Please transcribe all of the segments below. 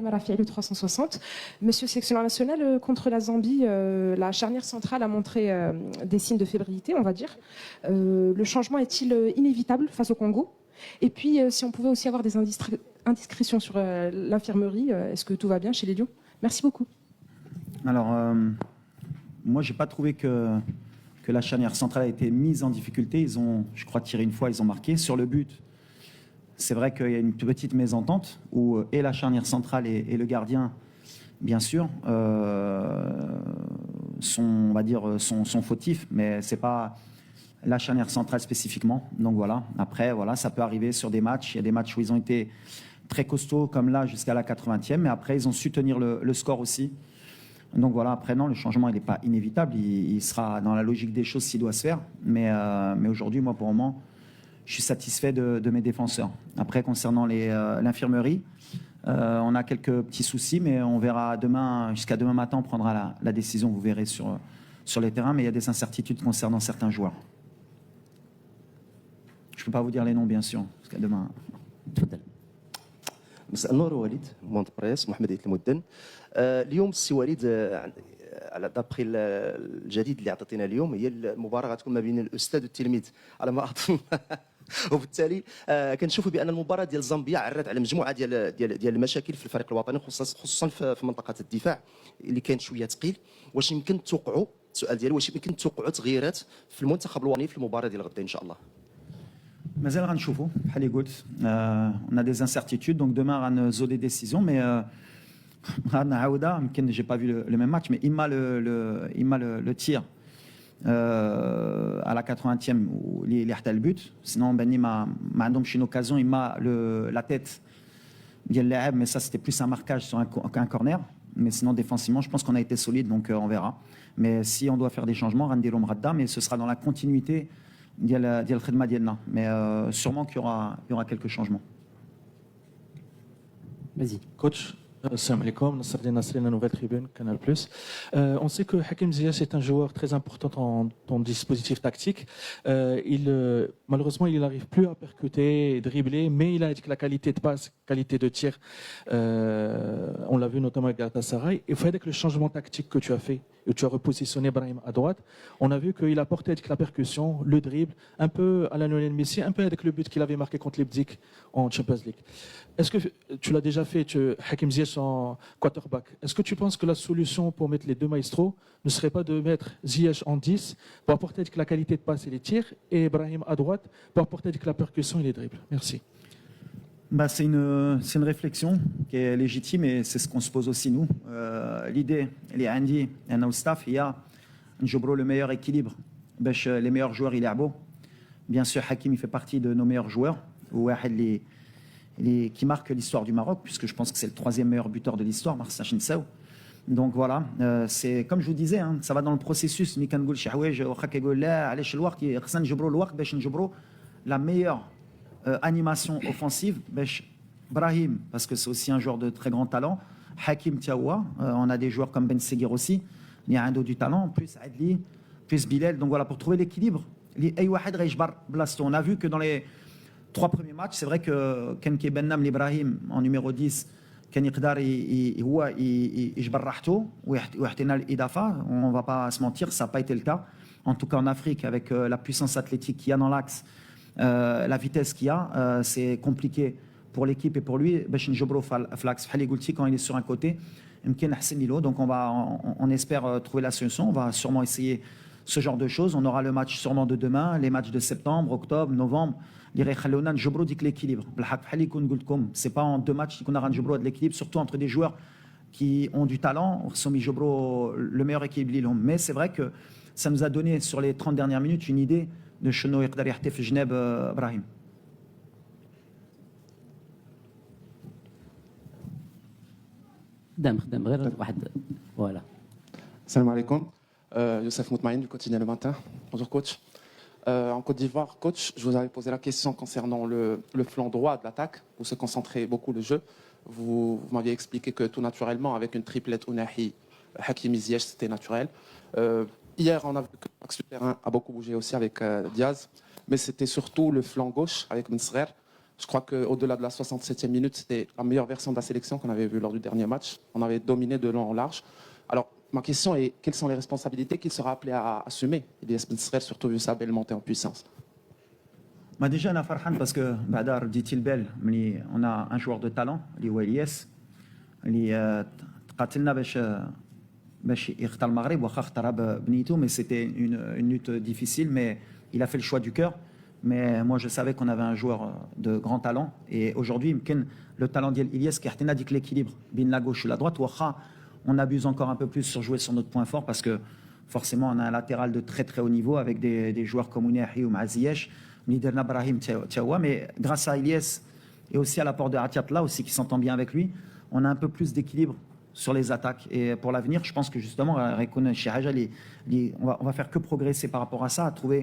Mariam Rafiei, le 360. Monsieur sélectionneur national, contre la Zambie, la charnière centrale a montré des signes de fébrilité, on va dire. Le changement est-il inévitable face au Congo? Et puis, si on pouvait aussi avoir des indiscrétions sur l'infirmerie, est-ce que tout va bien chez les Lions? Merci beaucoup. Alors, moi, je n'ai pas trouvé que la charnière centrale a été mise en difficulté. Ils ont, je crois, tiré une fois, ils ont marqué. Sur le but, c'est vrai qu'il y a une petite mésentente où et la charnière centrale et le gardien, bien sûr, sont, on va dire, sont fautifs, mais c'est pas la charnière centrale spécifiquement. Donc voilà. Après, voilà, ça peut arriver sur des matchs. Il y a des matchs où ils ont été très costauds, comme là, jusqu'à la 80e, mais après, ils ont su tenir le score aussi. Donc voilà, après, non, le changement, il n'est pas inévitable. Il sera dans la logique des choses s'il doit se faire. Mais aujourd'hui, moi, pour le moment, je suis satisfait de mes défenseurs. Après, concernant l'infirmerie, on a quelques petits soucis, mais on verra demain, jusqu'à demain matin, on prendra la décision, vous verrez sur les terrains, mais il y a des incertitudes concernant certains joueurs. Je ne peux pas vous dire les noms, bien sûr, jusqu'à demain. مساء النور وليد مونت بريس محمد عيد المدن. اليوم السي وليد على دابخي الجديد اللي عطيتينا اليوم هي المباراه غتكون ما بين الاستاذ والتلميذ على ما اظن. وبالتالي كنشوفوا بان المباراه ديال زامبيا عرات على مجموعه ديال المشاكل في الفريق الوطني خصوصا في منطقه الدفاع اللي كانت شويه ثقيل. واش يمكن توقعوا السؤال ديالي واش يمكن توقعوا تغييرات في المنتخب الوطني في المباراه ديال غدا ان شاء الله؟ مازال غنشوفوا بحال اللي قلت on a des incertitudes donc demain غنزو des décisions mais غنعاودها يمكن j'ai pas vu le même match mais il m'a le tir à la 80e اللي حتى البوت sinon بني ما عندهمش une occasion il m'a la tête ديال اللاعب mais ça c'était plus un marquage sur un corner mais sinon défensivement je pense qu'on a été solide donc on verra mais si on doit faire des changements غنديرهم غدا mais ce sera dans la continuité ديال الخدمه ديالنا mais sûrement qu'il y aura quelques changements. Vas-y. Coach, salam alaikum, Nasser Nasri, la nouvelle tribune, Canal+. On sait que Hakim Ziyech est un joueur très important dans ton dispositif tactique. Malheureusement, il n'arrive plus à percuter et dribbler, mais il a la qualité de passe, qualité de tir. On l'a vu notamment avec Galatasaray. Et fait avec le changement tactique que tu as fait, et tu as repositionné Brahim à droite, on a vu qu'il a porté avec la percussion, le dribble, un peu à la Lionel Messi, un peu avec le but qu'il avait marqué contre Leipzig en Champions League. Est-ce que tu l'as déjà fait, Hakim Ziyech en quarterback? Est-ce que tu penses que la solution pour mettre les deux maestros ne serait pas de mettre Ziyech en 10 pour apporter avec la qualité de passe et les tirs et Brahim à droite pour apporter avec la percussion et les dribbles? Merci. Bah, c'est une réflexion qui est légitime et c'est ce qu'on se pose aussi nous. L'idée, elle est Andy et notre staff, il y a le meilleur équilibre. Les meilleurs joueurs, il est beau. Bien sûr, Hakim, il fait partie de nos meilleurs joueurs. Qui marque l'histoire du Maroc, puisque je pense que c'est le 3e meilleur buteur de l'histoire, Marsa Chinsao. Donc voilà, c'est comme je vous disais, hein, ça va dans le processus. La meilleure animation offensive, Brahim, parce que c'est aussi un joueur de très grand talent. Hakim Tiawa, on a des joueurs comme Ben Seguir aussi, il y a un dos du talent, plus Adli, plus Bilal. Donc voilà, pour trouver l'équilibre, on a vu que dans les 3 premiers matchs, c'est vrai que Kenke Bennam l'Ibrahim en numéro 10, كان يقدر هو يجبر راحته ويعطينا الإضافة. On ne va pas se mentir, ça n'a pas été le cas. En tout cas en Afrique, avec la puissance athlétique qu'il y a dans l'axe, la vitesse qu'il y a, c'est compliqué pour l'équipe et pour lui. باش نجبروا في l'axe بحال اللي قلتي quand il est sur un côté يمكن نحسن له. Donc on espère trouver la solution. On va sûrement essayer ce genre de choses. On aura le match sûrement de demain, les matchs de septembre, octobre, novembre. اللي غيخلونا نجبروا ديك l'équilibre. بالحق بحال اللي كون قلت لكم, c'est pas en 2 matchs qu'on aura نجبروا de l'équilibre, surtout entre des joueurs qui ont du talent, خصهم يجبروا le meilleur équilibre اللي لهم. Mais c'est vrai que ça nous a donné sur les 30 dernières minutes une idée de شنو يقدر يحطي في جناب ابراهيم. خدام غير واحد فوالا. السلام عليكم. Youssef Moutmaïn du quotidien Le Matin. Bonjour coach. En Côte d'Ivoire, coach, je vous avais posé la question concernant le flanc droit de l'attaque. Vous se concentrez beaucoup le jeu. Vous m'aviez expliqué que tout naturellement, avec une triplette Ounahi, Hakimi Ziyech, c'était naturel. Hier, on a vu que l'axe du terrain a beaucoup bougé aussi avec Diaz, mais c'était surtout le flanc gauche avec Mensrer. Je crois qu'au-delà de la 67e minute, c'était la meilleure version de la sélection qu'on avait vue lors du dernier match. On avait dominé de long en large. Alors, ma question est, quelles sont les responsabilités qu'il sera appelé à assumer, Elias Ben Srel, surtout vu sa belle montée en puissance? Bah déjà, on a farhan parce que Badar dit-il belle, on a un joueur de talent, Elias, قاتلنا باش يختار المغرب واخا اختارها بنيته, mais c'était une lutte difficile, mais il a fait le choix du cœur. Mais moi je savais qu'on avait un joueur de grand talent, et aujourd'hui يمكن le talent d'Elias qui a dit l'équilibre bin la gauche et la droite, واخا on abuse encore un peu plus sur jouer sur notre point fort parce que forcément on a un latéral de très très haut niveau avec des joueurs comme Ounahi ou Maziyesh, Niderna Brahim Tiawa, mais grâce à Elias et aussi à l'apport de Atiatla aussi qui s'entend bien avec lui, on a un peu plus d'équilibre sur les attaques. Et pour l'avenir, je pense que justement, on va faire que progresser par rapport à ça, à trouver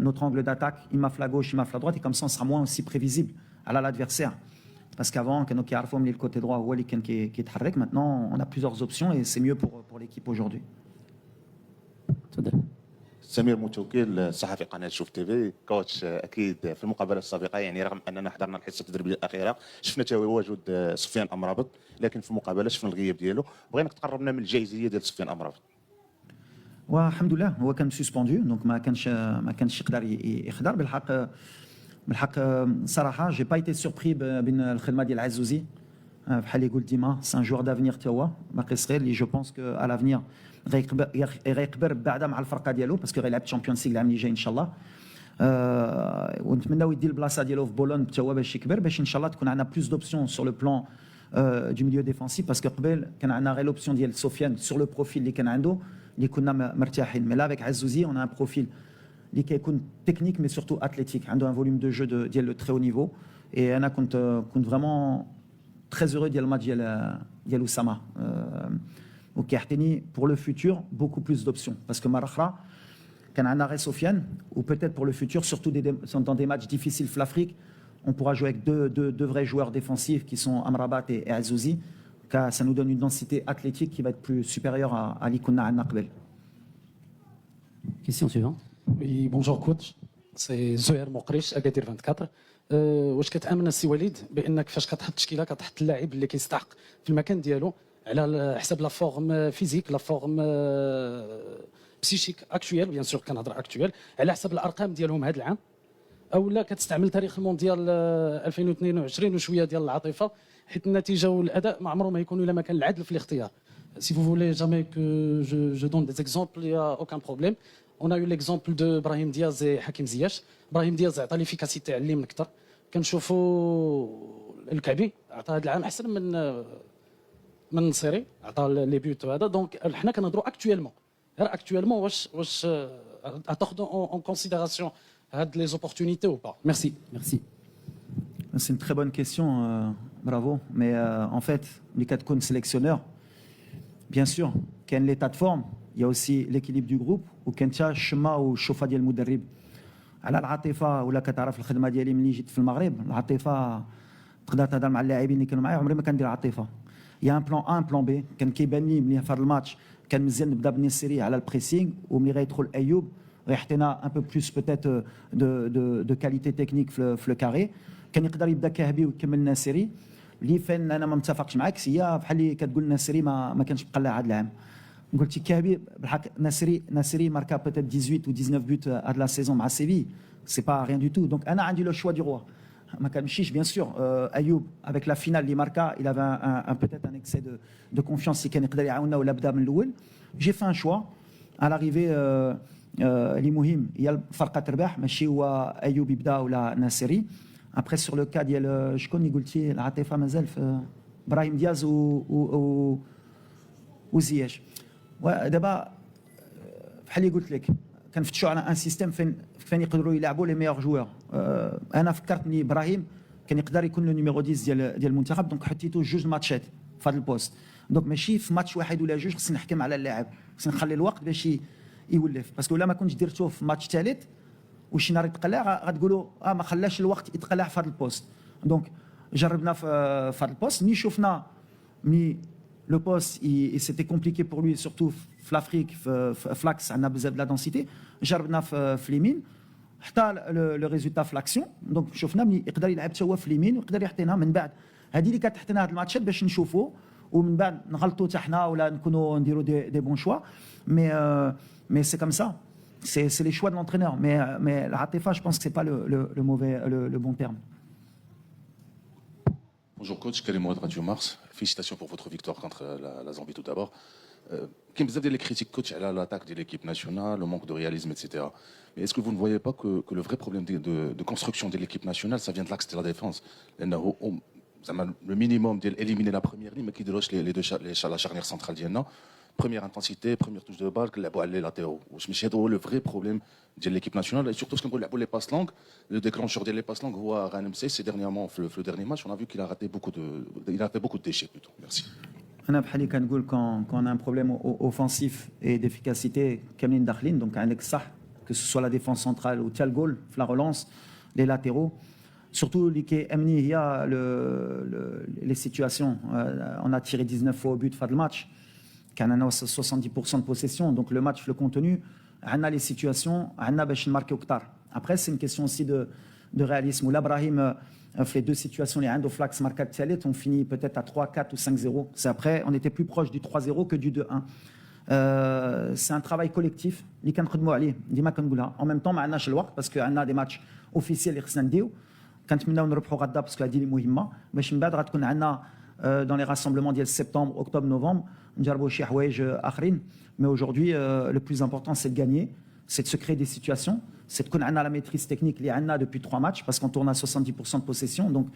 notre angle d'attaque, imaf la gauche, imaf la droite, et comme ça, on sera moins aussi prévisible à l'adversaire. Parce qu'avant, quand on le côté droit, qui est maintenant, on a plusieurs options et c'est mieux pour l'équipe aujourd'hui. سمير متوكل صحفي قناه شوف تي في كوتش. اكيد في المقابله السابقه يعني رغم اننا حضرنا الحصه التدريبيه الاخيره شفنا تواجد سفيان امرابط، لكن في المقابله شفنا الغياب ديالو. بغيناك تقربنا من الجاهزيه ديال سفيان امرابط. والحمد لله هو كان سسبوندو دونك ما كانش يقدر يحضر. بالحق صراحه جي با ايتي سوربري بين الخدمه ديال عزوزي بحال اللي قلت ديما سي ان جوار دافنير تا هو باقي صغير اللي جو بونس كو على لافنير غيكبر بعدا مع الفرقه ديالو باسكو غيلعب تشامبيونز ليغ العام اللي جاي ان شاء الله. ونتمناو يدي البلاصه ديالو في بولون حتى هو باش يكبر، باش ان شاء الله تكون عندنا بلوس دوبسيون سور لو بلان دو ميليو ديفونسيف، باسكو قبل كان عندنا غير لوبسيون ديال سفيان سور لو بروفيل اللي كان عنده اللي كنا مرتاحين. مي لا افيك عزوزي اون ان بروفيل اللي كيكون تكنيك مي سورتو اتليتيك، عنده ان فوليوم دو جو ديال لو تري او نيفو. اي انا كنت فريمون très heureux ديال الماتش ديال اسامه وكيعطيني pour le futur beaucoup plus d'options parce que مره اخرى كان عندنا غير سفيان ou peut-être pour le futur surtout dans des matchs difficiles في l'Afrique on pourra jouer avec deux vrais joueurs défensifs qui sont Amrabat et Azouzi, car ça nous donne une densité athlétique qui va être plus supérieure à اللي كنا عندنا قبل. Question suivante. Oui, bonjour coach. C'est Zoher Mokrish, Agadir 24. واش كتامن السي وليد بانك فاش كتحط تشكيله كتحط اللاعب اللي كيستحق في المكان ديالو على حساب لا فورم فيزيك لا فورم بسيشيك اكطويل بيان سور كنهضر اكطويل على حساب الارقام ديالهم هذا العام، او لا كتستعمل تاريخ المونديال 2022 وشويه ديال العاطفه، حيت النتيجه والاداء ما عمره ما يكونوا الا ما كان العدل في الاختيار. Si vous voulez jamais que je donne des exemples, il n'y a aucun problème. On a eu l'exemple de Brahim Diaz et Hakim Ziyech. Brahim Diaz عطى ليفيكاسيتي علمنا اكثر، كنشوفوا الكعبي عطى هذا العام احسن من النصيري، عطى لي بيوت هذا. دونك حنا كنهضروا اكطويلمون غير اكطويلمون واش تاخذوا اون كونسيديراسيون هاد لي زوبورتونيتي او با. ميرسي. Merci. C'est une très bonne question, bravo. Mais en fait, les quatre cônes sélectionneurs, bien sûr, qu'il y a l'état de forme, il y a aussi l'équilibre du groupe, وكان تا الشما والشوفه ديال المدرب على العاطفه. ولا كتعرف الخدمه ديالي ملي جيت في المغرب، العاطفه تقدر تهضر مع اللاعبين اللي كانوا معايا، عمري ما كندير عاطفه. يا ان بلان ان بلان بي كان كيبان لي ملي في هذا الماتش كان مزيان نبدا بالنسيري على البريسينغ، وملي غيدخل ايوب غيعطينا ان بو بلوس بوتيت دو كاليتي تكنيك في لو كاري. كان يقدر يبدا كهبي ويكمل ناسيري. اللي فين انا ما متفقش معاك هي بحال اللي كتقول ناسيري ما كانش مقلع هذا العام. قلتي كهبي بالحق ناسيري ماركا بوتيت 18 ou 19 buts à la saison مع سيفي، c'est pas rien du tout. Donc انا عندي لو شوا du roi. ما كنمشيش bien sûr. ايوب avec la finale اللي ماركا il avait un peut-être un excès de confiance اللي كان يقدر يعاوننا ولا بدا من الاول. J'ai fait un choix à l'arrivée اللي مهم هي الفرقه تربح، ماشي هو ايوب يبدا ولا ناسيري. Après sur le cas ديال شكون اللي قلتي العاطفه مازال في ابراهيم دياز وزياش. ودابا بحال اللي قلت لك كنفتشوا على ان سيستيم فين يقدروا يلعبوا لي ميور جوور. انا فكرتني ابراهيم كان يقدر يكون لو نيميرو 10 ديال المنتخب، دونك حطيتو جوج ماتشات في هذا البوست. دونك ماشي في ماتش واحد ولا جوج خصني نحكم على اللاعب، خصني نخلي الوقت باش يولف. باسكو الا ما كنتش درتوه في ماتش ثالث وشي نهار يتقلع غتقولوا ما خلاش الوقت يتقلع في هذا البوست. دونك جربنا في هذا البوست، ملي شفنا ملي le poste c'était compliqué pour lui surtout في l'Afrique في l'axe عندنا بزاف de la densité. جربنا في اليمين حتى لو ريزولتا في لاكسيون دونك شفنا ملي يقدر يلعب حتى هو في اليمين ويقدر يعطينا من بعد هذه اللي كتحطينا هاد الماتشات باش نشوفوا ومن بعد نغلطوا حتى حنا ولا نكونوا نديروا دي بون شوا مي سي كوم سا سي لي شوا دو لونترينور مي العاطفه جو بونس سي با لو موفي لو بون تيرم. Bonjour coach, Karim Ouad, Radio Mars. Félicitations pour votre victoire contre la Zambie tout d'abord. Kim, vous avez les critiques coach à l'attaque de l'équipe nationale, le manque de réalisme, etc. Mais est-ce que vous ne voyez pas que le vrai problème de construction de l'équipe nationale, ça vient de l'axe de la défense? Le minimum d'éliminer la première ligne, mais qui déloge la charnière centrale d'Yenna. Première intensité, première touche de balle, les latéraux. Je me suis dit, le vrai problème de l'équipe nationale, et surtout ce qu'on pour les passes longues, le déclencheur des passes longues, c'est dernièrement, le dernier match, on a vu qu'il a raté il a fait beaucoup de déchets plutôt. Merci. انا بحال اللي كنقول كون ان بروبليم اوفنسيف اي ديفيكاسيتي كاملين داخلين دونك عندك الصح que ce soit la défense centrale ou حتى الجول في la relance les latéraux surtout اللي كيامني هي les situations on a tiré 19 fois au but في هذا الماتش كان عندنا 70% de possession donc le match le contenu عندنا les situations عندنا باش نماركيو كثار après c'est une question aussi de réalisme ولا ابراهيم في les deux situations les عنده flax marqué الثالث on finit peut-être à 3-4 ou 5-0 c'est après on était plus proche du 3-0 que du 2-1 c'est un travail collectif اللي كنخدموا عليه ديما كنقولها en même temps ما عندناش الوقت parce que عندنا des matchs officiels اللي خصنا نديو كنتمناو نربحوا غدا باسكو هذه اللي مهمه باش من بعد غتكون عندنا dans les rassemblements ديال septembre octobre novembre نجربوا شي حوايج اخرين mais aujourd'hui le plus important c'est de gagner c'est de se créer des situations c'est de qu'on a la maîtrise technique اللي عندنا depuis 3 matchs parce qu'on tourne à 70% de possession donc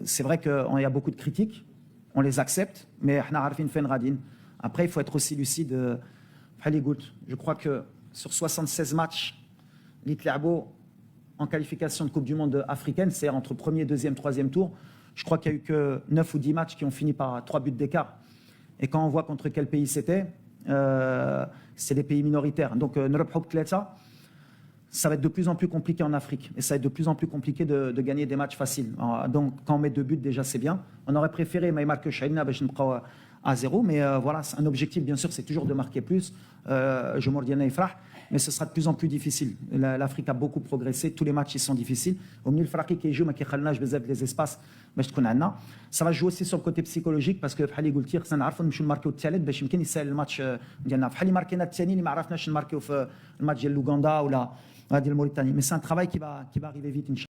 c'est vrai qu'il y a beaucoup de critiques on les accepte mais حنا عارفين فين غاديين après il faut être aussi lucide بحال اللي قلت je crois que sur 76 matchs اللي تلعبوا en qualification de Coupe du Monde africaine, c'est entre premier, deuxième, troisième tour. Je crois qu'il n'y a eu que 9 ou 10 matchs qui ont fini par 3 buts d'écart. Et quand on voit contre quel pays c'était, c'est des pays minoritaires. Donc, ça va être de plus en plus compliqué en Afrique. Et ça va être de plus en plus compliqué de gagner des matchs faciles. Donc, quand on met 2 buts, déjà, c'est bien. On aurait préféré Maïmar que Chahina, à 0. Mais voilà, un objectif, bien sûr, c'est toujours de marquer plus. Je m'en dis mais ce sera de plus en plus difficile. L'Afrique a beaucoup progressé, tous les matchs ils sont difficiles. Au milieu, le Fraki qui joue, mais qui a les espaces, ça va jouer aussi sur le côté psychologique parce que Fali Goultir, ça n'a pas de marquer au Tchalet, mais il y a le match ديالنا. Fali marquer notre Tchani, il m'a rafnaché de marquer au match de l'Ouganda ou la Mauritanie. Mais c'est un travail qui va arriver vite, Inch'Allah.